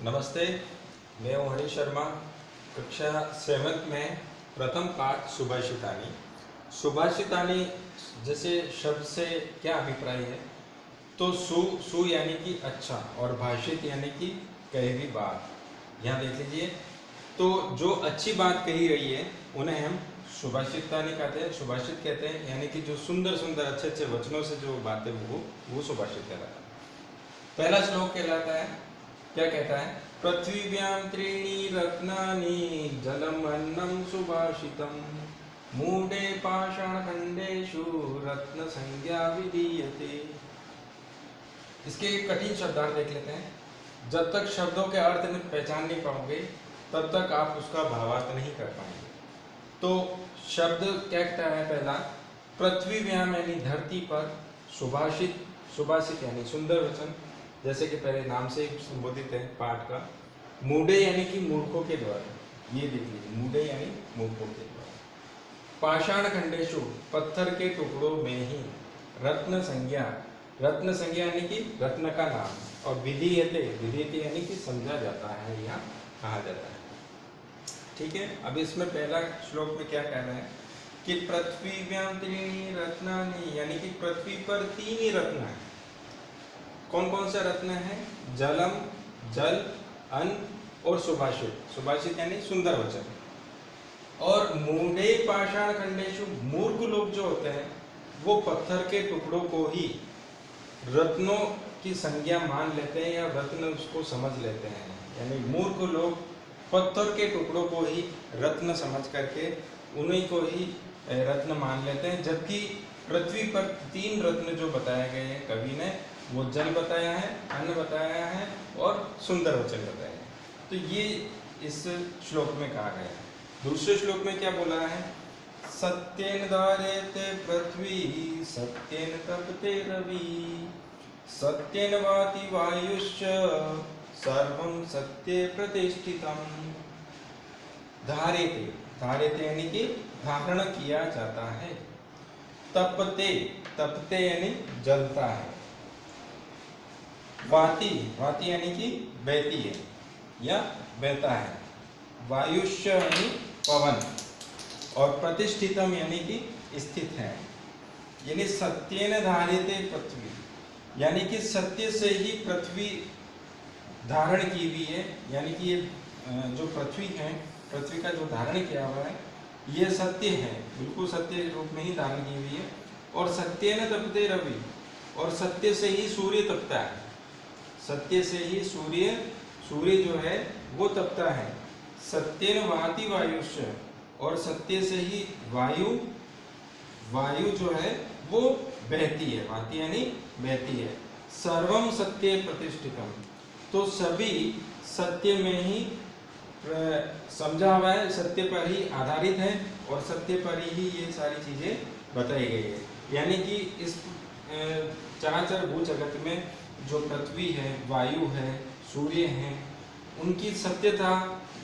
नमस्ते, मैं हूँ हरीश शर्मा। कक्षा 7 में प्रथम पाठ सुभाषितानी। सुभाषितानी जैसे शब्द से क्या अभिप्राय है, तो सु यानी कि अच्छा और भाषित यानी कि कही हुई बात। यहाँ देख लीजिए, तो जो अच्छी बात कही गई है उन्हें हम सुभाषितानी कहते हैं, सुभाषित कहते हैं। यानी कि जो सुंदर सुंदर अच्छे अच्छे वचनों से जो बातें वो सुभाषित कहलाता है। पहला श्लोक कहलाता है, क्या कहता है? पृथ्वीव्यां त्रीणि रत्नानि जलम अन्नम सुभाषितम मूढे पाषाणखंडेषु रत्न संज्ञा विधीयते। इसके कठिन शब्दार्थ देख लेते हैं। जब तक शब्दों के अर्थ में पहचान नहीं पाओगे तब तक आप उसका भावार्थ नहीं कर पाएंगे। तो शब्द क्या कहता है? पहला, पृथ्वीव्याम यानी धरती पर, सुभाषित, सुभाषित यानी सुंदर वचन, जैसे कि पहले नाम से संबोधित है पाठ का। मूढ़े यानी कि मूर्खों के द्वारा, ये देख लीजिए, मूढ़े यानी मूर्खों के द्वारा। पाषाण खंडेशु, पत्थर के टुकड़ों में ही। रत्न संज्ञा, रत्न संज्ञा यानी कि रत्न का नाम। और विधीयते, विधीयते यानी कि समझा जाता है या कहा जाता है। ठीक है, अब इसमें पहला श्लोक में क्या कहना है कि पृथ्वीव्यां त्रीणि रत्नानि, यानी कि पृथ्वी पर 3 ही रत्न है। कौन कौन से रत्न है? जलम, जल, अन्न और सुभाषित। सुभाषित यानी सुंदर वचन। और मूढ़े पाषाण खंडेशु, मूर्ख लोग जो होते हैं वो पत्थर के टुकड़ों को ही रत्नों की संज्ञा मान लेते हैं या रत्न उसको समझ लेते हैं। यानी मूर्ख लोग पत्थर के टुकड़ों को ही रत्न समझ करके उन्हीं को ही रत्न मान लेते हैं। जबकि पृथ्वी पर 3 रत्न जो बताए गए हैं कवि ने, वो जल बताया है, अन्न बताया है और सुंदर वचन बताया है। तो ये इस श्लोक में कहा गया है। दूसरे श्लोक में क्या बोला है? सत्येन धार्यते पृथ्वी सत्येन तपते रवि सत्येन वाति वायुश्च सर्वं सत्ये प्रतिष्ठितम्। धार्यते, धार्यते यानी कि धारण किया जाता है। तपते, तपते यानी जलता है। वाति, वाति यानी कि बहती है या बहता है। वायुष्य यानी पवन। और प्रतिष्ठितम यानी कि स्थित है। यानी सत्येन धार्यते पृथ्वी, यानी कि सत्य से ही पृथ्वी धारण की हुई है। यानी कि ये जो पृथ्वी है, पृथ्वी का जो धारण किया हुआ है ये सत्य है, बिल्कुल सत्य रूप में ही धारण की हुई है। और सत्येन तपते रवि, और सत्य से ही सूर्य तपता है। सत्य से ही सूर्य, सूर्य जो है वो तपता है। सत्येन वाति वायुष्य, और सत्य से ही वायु, वायु जो है वो बहती है। वाति यानी बहती है। सर्वम सत्ये प्रतिष्ठितम, तो सभी सत्य में ही समझा हुआ है, सत्य पर ही आधारित है और सत्य पर ही ये सारी चीजें बताई गई है। यानी कि इस चराचर भू जगत में जो पृथ्वी है, वायु है, सूर्य है, उनकी सत्यता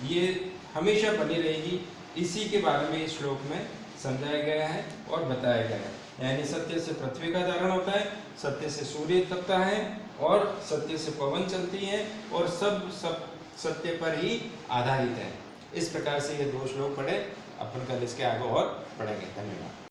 ये हमेशा बनी रहेगी। इसी के बारे में इस श्लोक में समझाया गया है और बताया गया है। यानी सत्य से पृथ्वी का धारण होता है, सत्य से सूर्य तपता है और सत्य से पवन चलती है और सब सत्य पर ही आधारित है। इस प्रकार से ये 2 श्लोक पढ़े, अपन कल इसके आगे और पढ़ेंगे। धन्यवाद।